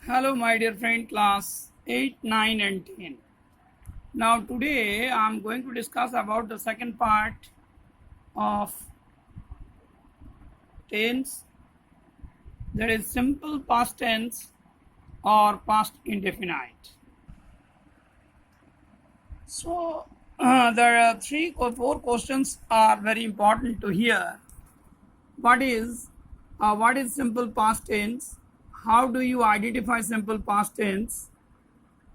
Hello, my dear friend, class 8, 9, and 10. Now, today I am going to discuss about the second part of tense, that is simple past tense or past indefinite. So, there are 3 or 4 questions are very important to hear. What is simple past tense? How do you identify simple past tense?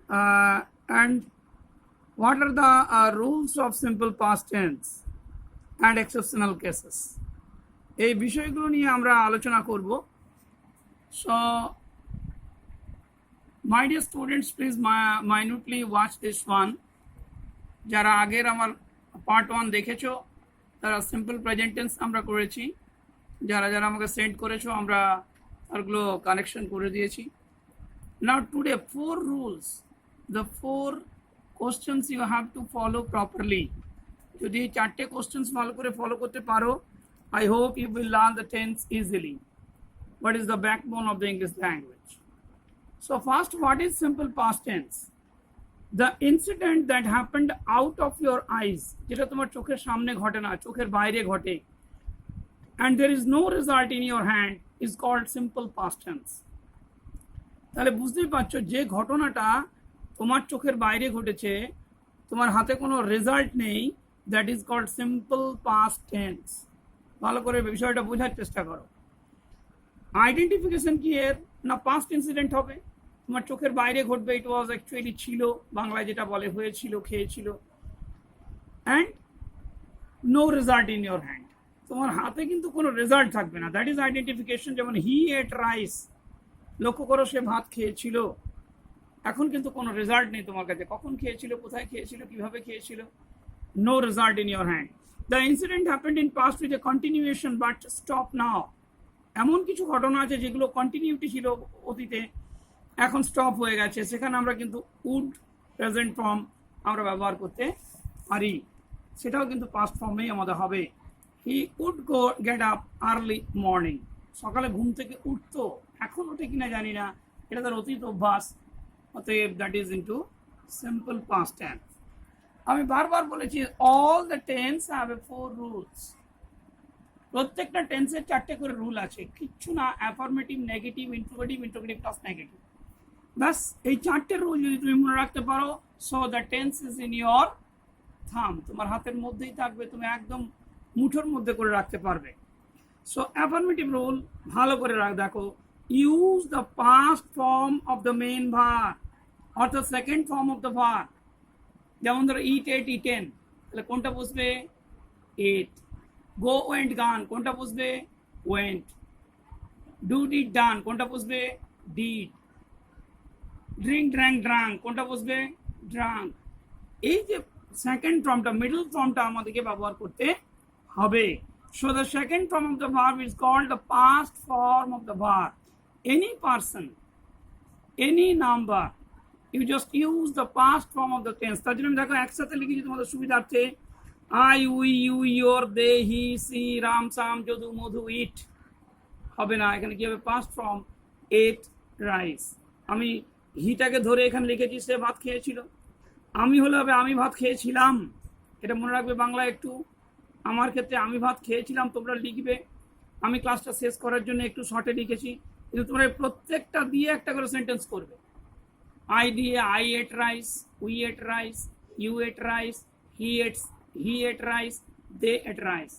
And what are the rules of simple past tense and exceptional cases? এই বিষয়গুলো নিয়ে আমরা আলোচনা করব। So, my dear students, please minutely watch this one. যারা আগের আমার part 1 দেখেছো তারা সিম্পল প্রেজেন্ট টেন্স আমরা করেছি, যারা যারা আমাকে সেন্ড করেছো আমরা তারগুলো কানেকশন করে দিয়েছি। Now today 4 rules, the 4 questions you have to follow properly. যদি 4টে কোশ্চেন্স ভালো করে ফলো করতে পারো, I hope you will learn the tense easily. What is the backbone of the English language? So first, what is simple past tense? The incident that happened out of your eyes, যেটা তোমার চোখের সামনে ঘটে না, চোখের বাইরে ঘটে, and there is no result in your hand, is called simple past tense. তাহলে বুঝতেই পারছো যে ঘটনাটা তোমার চোখের বাইরে ঘটেছে, তোমার হাতে কোনো রেজাল্ট নেই, that is called simple past tense. ভালো করে বিষয়টা বোঝার চেষ্টা করো। আইডেন্টিফিকেশন কি এর? না পাস্ট ইনসিডেন্ট হবে, তোমার চোখের বাইরে ঘটবে, ইট ওয়াজ অ্যাকচুয়ালি ছিল, বাংলায় যেটা বলে হয়েছিল, খেয়েছিল, and no result in your hand, তোমার হাতে কিন্তু কোনো রেজাল্ট থাকবে না, দ্যাট ইজ আইডেন্টিফিকেশন। যেমন হি এট রাইস, লক্ষ্য করো সে ভাত খেয়েছিল, এখন কিন্তু কোনো রেজাল্ট নেই তোমার কাছে, কখন খেয়েছিল, কোথায় খেয়েছিল, কিভাবে খেয়েছিল, no result in your hand. The incident happened in past with a continuation but stop now, এমন কিছু ঘটনা আছে যেগুলো কন্টিনিউটি ছিল অতীতে, এখন স্টপ হয়ে গেছে, সেখানে আমরা কিন্তু উড প্রেজেন্ট ফর্ম আমরা ব্যবহার করতে পারি, সেটাও কিন্তু পাস্ট ফর্মেই আমাদের হবে। He would go get up early morning, সকালে ঘুম থেকে উঠতো, এখন ওঠে কিনা জানি না, এটা তার অতীত অভ্যাস, অতএব that is into simple past tense. আমি বারবার বলেছি all the tense have a 4 rules, প্রত্যেকটা টেন্সের 4টে করে রুল আছে, কিচ্ছু না, affirmative, negative, interrogative, interrogative plus negative, ব্যাস এই 4টে রুল যদি তুমি মনে রাখতে পারো, so the tense is in your থাম, তোমার হাতের মধ্যেই থাকবে, তুমি একদম মুঠোর মধ্যে করে রাখতে পারবে। সো অ্যাফার্মেটিভ রুল ভালো করে দেখো, use the past form of the main verb অর্থাৎ second form of the verb. যেমন ধরো ইট এট ইটেন, তাহলে কোনটা বসবে? এট। গো ওয়েন্ট গান, কোনটা বসবে? ওয়েন্ট। ডু ডিড ডান, কোনটা বসবে? ডিড। ড্রিঙ্ক ড্র্যাঙ্ক ড্রাঙ্ক, কোনটা বসবে? ড্রাঙ্ক। এই যে সেকেন্ড ফর্মটা, মিডল ফর্মটা আমাদেরকে ব্যবহার করতে হবে। So the second form of the verb is called the past form of the verb. Any person, any number, you just use the past form of the tense. তার জন্য আমি দেখো একসাথে লিখেছি তোমাদের সুবিধার্থে, I, we, you, your, they, he, she, Ram, Sam, Jadu, Madhu, eat হবে না, এখানে কি হবে? Past form, ate rice. আমি হিটাকে ধরে এখানে লিখেছি সে ভাত খেয়েছিল, আমি হলে হবে আমি ভাত খেয়েছিলাম, এটা মনে রাখবে বাংলায় একটু। আমার ক্ষেত্রে আমি ভাত খেয়েছিলাম, তোমরা লিখবে, আমি ক্লাসটা শেষ করার জন্য একটু শর্টে লিখেছি, কিন্তু তোমরা প্রত্যেকটা দিয়ে একটা করে সেন্টেন্স করবে। আই দিয়ে I ate rice, we ate rice, you ate rice, he ate rice, they ate rice,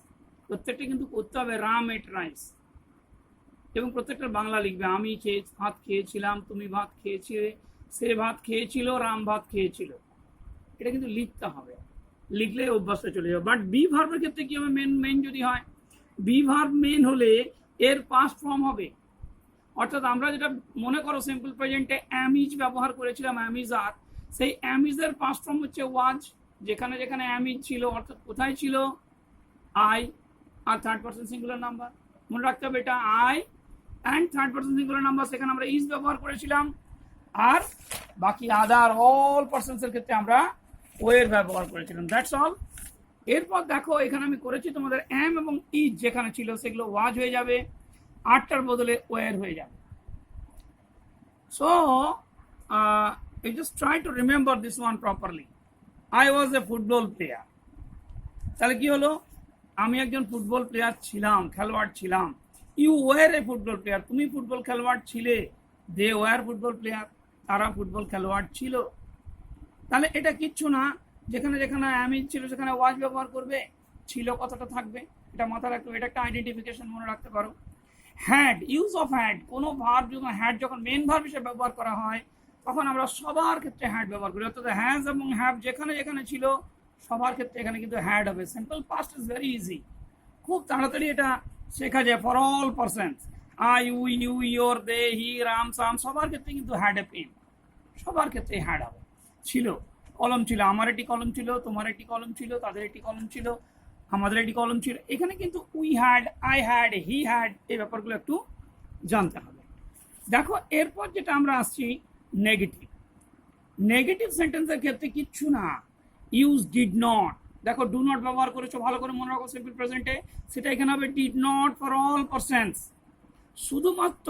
প্রত্যেকটা কিন্তু করতে হবে রাম এট রাইস, এবং প্রত্যেকটা বাংলা লিখবে, আমি ভাত খেয়েছিলাম, তুমি ভাত খেয়েছিলে, সে ভাত খেয়েছিল, রাম ভাত খেয়েছিল, এটা কিন্তু লিখতে হবে, লিখলে অভ্যাসটা চলে যাবে। বাট বি ভার্বের ক্ষেত্রে কি হবে? মেন যদি হয়, বি ভার্ব মেন হলে এর পাস্ট ফর্ম হবে, অর্থাৎ আমরা যেটা মনে করো সিম্পল প্রেজেন্টে অ্যামিজ ব্যবহার করেছিলাম, অ্যামিজার, সেই অ্যামিজের পাস্ট ফর্ম হচ্ছে ওয়াজ, যেখানে যেখানে অ্যামিজ ছিল, অর্থাৎ কোথায় ছিল? আই আর থার্ড পার্সন সিঙ্গুলার নাম্বার, মনে রাখতে হবে এটা, I and third person singular number, সেখানে আমরা ইজ ব্যবহার করেছিলাম, আর বাকি আদার অল পার্সনসের ক্ষেত্রে আমরা ওয়ের ব্যবহার করেছিলাম, দ্যাটস অল। এরপর দেখো এখানে আমি করেছি তোমাদের এম এবং ইজ যেখানে ছিল সেগুলো ওয়াজ হয়ে যাবে, আটটার বদলে ওয়ের হয়ে যাবে। So you just try to remember this one properly. I was a football player. তাহলে কি হলো, আমি একজন ফুটবল প্লেয়ার ছিলাম, খেলোয়াড় ছিলাম। You were a football player, তুমি ফুটবল খেলোয়াড় ছিলে। দে ওয়ার ফুটবল প্লেয়ার, তারা ফুটবল খেলোয়াড় ছিল। তাহলে এটা কিচ্ছু না, যেখানে যেখানে আমি ছিল সেখানে ওয়াজ ব্যবহার করবে, ছিল কথাটা থাকবে, এটা মাথায় রাখতে হবে। এটা একটা আইডেন্টিফিকেশন মনে রাখতে পারো। হ্যাড, ইউজ অফ হ্যাড, কোনো ভার্ব যখন হ্যাড যখন মেন ভার্ব হিসেবে ব্যবহার করা হয় তখন আমরা সবার ক্ষেত্রে হ্যাড ব্যবহার করি। অর্থাৎ হ্যাজ এবং হ্যাভ যেখানে যেখানে ছিল সবার ক্ষেত্রে এখানে কিন্তু হ্যাড হবে। Simple past is very easy, খুব তাড়াতাড়ি এটা শেখা যায়। For all persons, I, we, you, your, they, he, Ram, Sam, সবার ক্ষেত্রে কিন্তু হ্যাড এ পেন, সবার ক্ষেত্রে হ্যাড হবে। ছিল, কলম ছিল, আমার একটি কলম ছিল, তোমার একটি কলম ছিল, তাদের একটি কলম ছিল, আমাদের একটি কলম ছিল। এখানে কিন্তু we had, I had, he had, এই ব্যাপারগুলো একটু জানতে হবে। দেখো এরপর যেটা আমরা আসছি নেগেটিভ। নেগেটিভ সেন্টেন্সের ক্ষেত্রে কিচ্ছু না, ইউজ ডিড নট। দেখো ডু নট ব্যবহার করেছো, ভালো করে মনে রাখো সিম্পল প্রেজেন্টে, সেটা এখানে হবে did not for all persons. শুধুমাত্র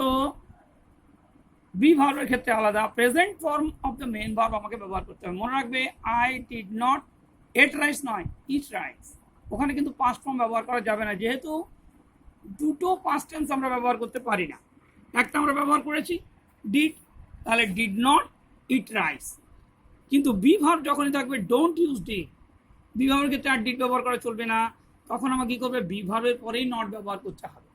বি ভার্বের ক্ষেত্রে আলাদা, present form of the main verb আমাকে ব্যবহার করতে হবে। মনে রাখবে I did not eat rice নয়, ইট রাইস। ওখানে কিন্তু পাস্ট ফর্ম ব্যবহার করা যাবে না, যেহেতু দুটো পাস্ট টেন্স আমরা ব্যবহার করতে পারি না। একটা আমরা ব্যবহার করেছি ডিড, তাহলে ডিড নট ইট রাইস। কিন্তু বি ভার্ব যখনই থাকবে ডোন্ট ইউজ ডিড, বি ভার্বের ক্ষেত্রে আর ডিড ব্যবহার করা চলবে না। তখন আমাকে কী করবে, বি ভার্বের পরেই নট ব্যবহার করতে হবে।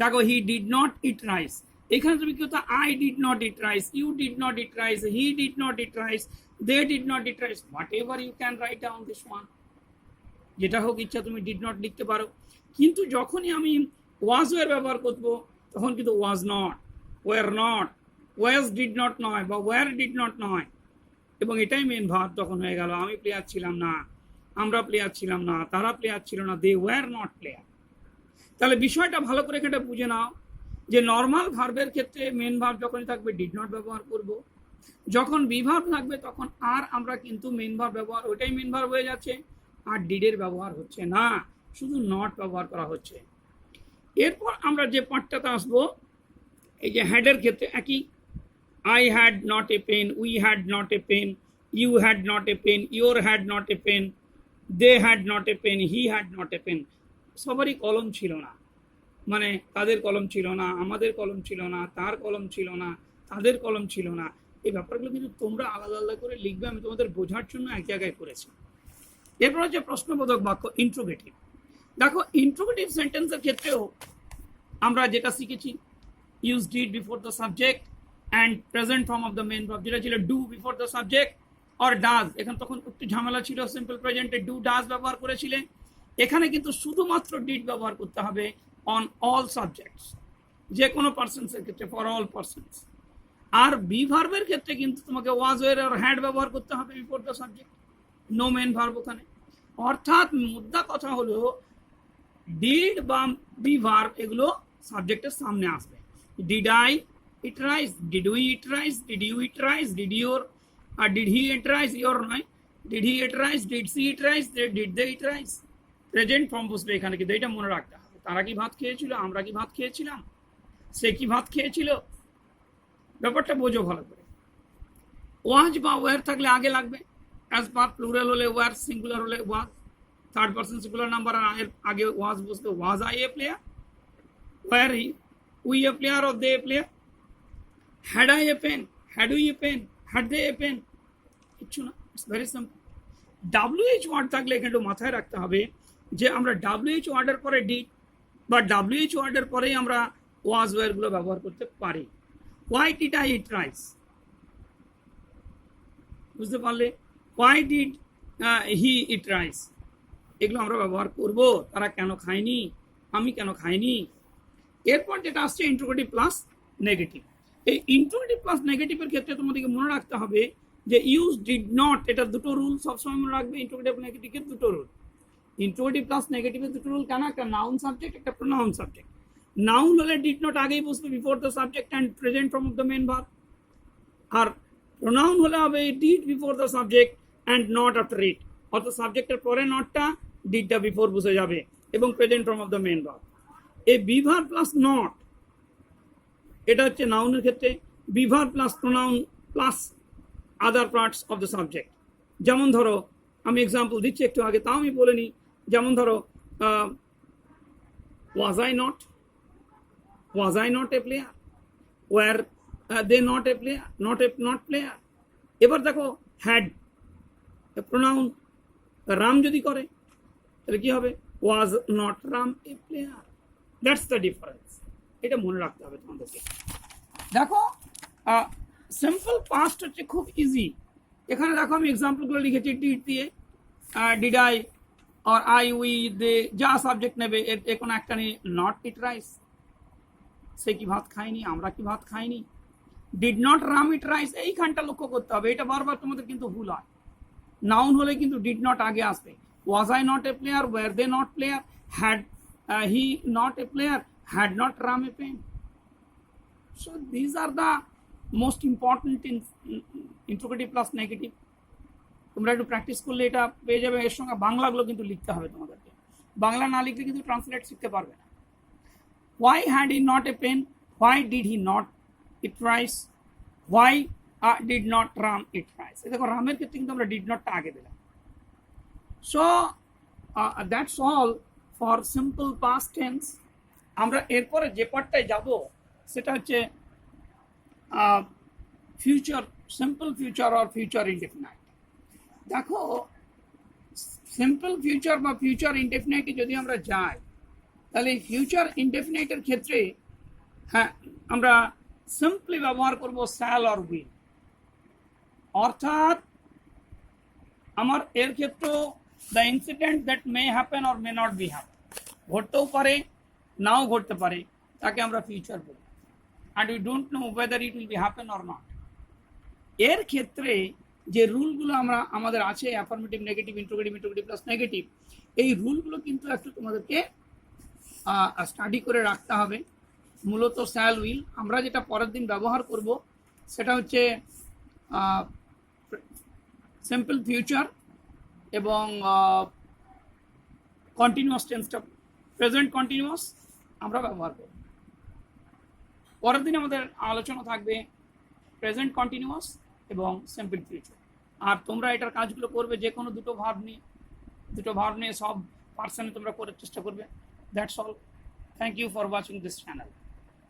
দেখো he did not eat rice, এখানে তুমি কি হতো, I did not eat rice, you did not eat rice, he did not eat rice, they did not eat rice, whatever you can write down this one, যেটা হোক ইচ্ছা তুমি did not লিখতে পারো। কিন্তু যখনই আমি ওয়াজ ওয়ার ব্যবহার করবো তখন কিন্তু was not, were not, was did not নয় বা ওয়ার ডিড নট নয়, এবং এটাই মেন ভার্ব তখন হয়ে গেল। আমি প্লেয়ার ছিলাম না, আমরা প্লেয়ার ছিলাম না, তারা প্লেয়ার ছিল না, দে ওয়ার নট প্লেয়ার। তাহলে বিষয়টা ভালো করে এখানে বুঝে নাও যে নর্মাল ভার্বের ক্ষেত্রে মেন ভার্ব যখনই থাকবে ডিড নট ব্যবহার করব, যখন বি ভার্ব থাকবে তখন আর আমরা কিন্তু মেন ভার্ব ব্যবহার, ওইটাই মেন ভার্ব হয়ে যাচ্ছে, আর ডিডের ব্যবহার হচ্ছে না, শুধু নট ব্যবহার করা হচ্ছে। এরপর আমরা যে পার্টটাতে আসবো, এই যে হ্যাডের ক্ষেত্রে একই, I had not a pen, we had not a pen, you had not a pen, your had not a pen, they had not a pen, he had not a pen. সবারই কলম ছিল না, মানে তাদের কলম ছিল না, আমাদের কলম ছিল না, তার কলম ছিল না, তাদের কলম ছিল না। এই ব্যাপারগুলো কিন্তু তোমরা আলাদা আলাদা করে লিখবে, আমি তোমাদের বোঝার জন্য এক জায়গায় করেছি। এরপর হচ্ছে প্রশ্নবোধক বাক্য, ইন্ট্রোগেটিভ। দেখো ইন্ট্রোগেটিভ সেন্টেন্সের ক্ষেত্রেও আমরা যেটা শিখেছি, use did before the subject and present form of the main verb, যেটা ছিল do before the subject or does. এখানে তখন একটু ঝামেলা ছিল, সিম্পল প্রেজেন্টে ডু ডাজ ব্যবহার করেছিলে, এখানে কিন্তু শুধুমাত্র ডিড ব্যবহার করতে হবে অন অল সাবজেক্টস, যে কোনো পার্সনসের ক্ষেত্রে, ফর অল পার্সনস। আর বি ভার্বের ক্ষেত্রে কিন্তু তোমাকে ওয়াজ ওয়ার আর হ্যাড ব্যবহার করতে হবে before the subject, no main verb ওখানে। অর্থাৎ মুদ্রা কথা হলো ডিড বা বি ভার্ব এগুলো সাবজেক্টের সামনে আসবে। Did I eat rice, did we eat rice, did you eat rice, did your আর did he eat rice, your নয়, did he eat rice, did she eat rice, did they eat rice, present form বসবে এখানে। কিন্তু এটা মনে রাখতে হবে, তারা কি ভাত খেয়েছিল, আমরা কি ভাত খেয়েছিলাম, সে কি ভাত খেয়েছিল, ব্যাপারটা বোঝো ভালো করে। ওয়াজ বা ওয়ার থাকলে আগে লাগবে, অ্যাজ পার প্লুরাল হলে ওয়ার, সিঙ্গুলার হলে was, third person singular number আর আগে ওয়াজ বসবে, was I a player, were we a player or they a player, had I a pen, had we a pen, had they a pen, কিচ্ছু না, it's very simple. WH word থাকলে এখানে একটু মাথায় রাখতে হবে যে আমরা ডাব্লিউএইচ ওয়ার্ডের পরে ডিড বা ডাব্লিউএইচ ওয়ার্ডের পরেই আমরা ওয়াজ ওয়ারগুলো ব্যবহার করতে পারি। Why did I eat rice, বুঝতে পারলে, why did he eat rice, এগুলো আমরা ব্যবহার করব। তারা কেন খায়নি, আমি কেন খাইনি। এরপর যেটা আসছে ইন্ট্রোগেটিভ প্লাস নেগেটিভ। এই ইন্ট্রোগেটিভ প্লাস নেগেটিভের ক্ষেত্রে তোমাদেরকে মনে রাখতে হবে যে ইউজ ডিড নট, এটা দুটো রুল সবসময় মনে রাখবে। ইন্ট্রোগেটিভ নেগেটিভের দুটো রুল, ইন্ট্রোগেটিভ প্লাস নেগেটিভের দুটো রুল কেন, একটা নাউন সাবজেক্ট, একটা প্রোনাউন সাবজেক্ট। নাউন হলে ডিড নট আগেই বসবে before the subject and present form of the main verb, আর প্রোনাউন হলে হবে did before the subject and not after it, অর্থাৎ সাবজেক্টের পরে নটটা, ডিডটা বিফোর বসে যাবে এবং present form of the main verb. এই বি ভার্ব প্লাস নট, এটা হচ্ছে নাউনের ক্ষেত্রে, be verb plus pronoun plus other parts of the subject. যেমন ধরো আমি এক্সাম্পল দিচ্ছি একটু আগে, তাও আমি বলে নিই। যেমন ধরো was I not a player, were they not a player, not player। এবার দেখো had প্রোনাউন রাম যদি করে তাহলে কি হবে, was not Ram a player। That's the difference, এটা মনে রাখতে হবে তোমাদেরকে। দেখো সিম্পল পাস্ট হচ্ছে খুব ইজি। এখানে দেখো আমি এক্সাম্পলগুলো লিখেছি ডিড দিয়ে, ডিড আই আর আই উই দে, যা সাবজেক্ট নেবে এর কোনো একটা নেই। নট ইট রাইস, সে কি ভাত খায়নি, আমরা কি ভাত খাইনি। Did not Ram eat rice, এইখানটা লক্ষ্য করতে হবে, এটা বারবার তোমাদের কিন্তু ভুল হয়। নাউন হলে কিন্তু ডিড নট আগে আসবে। Was I not a player, were they not player, had he not a player, had not Ram a pen. So these are the most important in interrogative plus negative. তোমরা একটু practice করলে এটা পেয়ে যাবে। এর সঙ্গে বাংলাগুলো কিন্তু লিখতে হবে তোমাদেরকে, বাংলা না লিখলে কিন্তু ট্রান্সলেট শিখতে পারবে না। Why had he not a pen, why did he not eat rice, why did not Ram eat rice. দেখো রামের ক্ষেত্রে কিন্তু আমরা ডিড নটটা আগে দিলাম। So that's all for simple past tense. আমরা এরপরে যে পার্টটায় যাব সেটা হচ্ছে ফিউচার, সিম্পল ফিউচার আর ফিউচার ইনডেফিনাইট। দেখো সিম্পল ফিউচার বা ফিউচার ইনডেফিনাইটে যদি আমরা যাই তাহলে ফিউচার ইনডেফিনাইটের ক্ষেত্রে হ্যাঁ আমরা সিম্পলি ব্যবহার করব শ্যাল অর উইল। অর্থাৎ আমার এর ক্ষেত্রেও the incident that may happen or may not be happen, ঘটতেও পারে নাও ঘটতে পারে, তাকে আমরা ফিউচার বলি। And we don't know whether it will be happen or not. এর ক্ষেত্রে যে রুলগুলো আমাদের আছে, affirmative, negative, interrogative, interrogative plus negative, এই রুলগুলো কিন্তু একটু তোমাদেরকে স্টাডি করে রাখতে হবে। মূলত শ্যাল উইল আমরা যেটা পরের দিন ব্যবহার করব সেটা হচ্ছে সিম্পল ফিউচার এবং কন্টিনিউয়াস টেন্সটা, প্রেজেন্ট কন্টিনিউয়াস আমরা ব্যবহার করব। পরের দিন আমাদের আলোচনা থাকবে প্রেজেন্ট কন্টিনিউয়াস এবং সিম্পল ফিউচার। আর তোমরা এটার কাজগুলো করবে যে কোনো দুটো ভার্ব নিয়ে সব পার্সনে তোমরা করার চেষ্টা করবে। That's all. Thank you for watching this channel.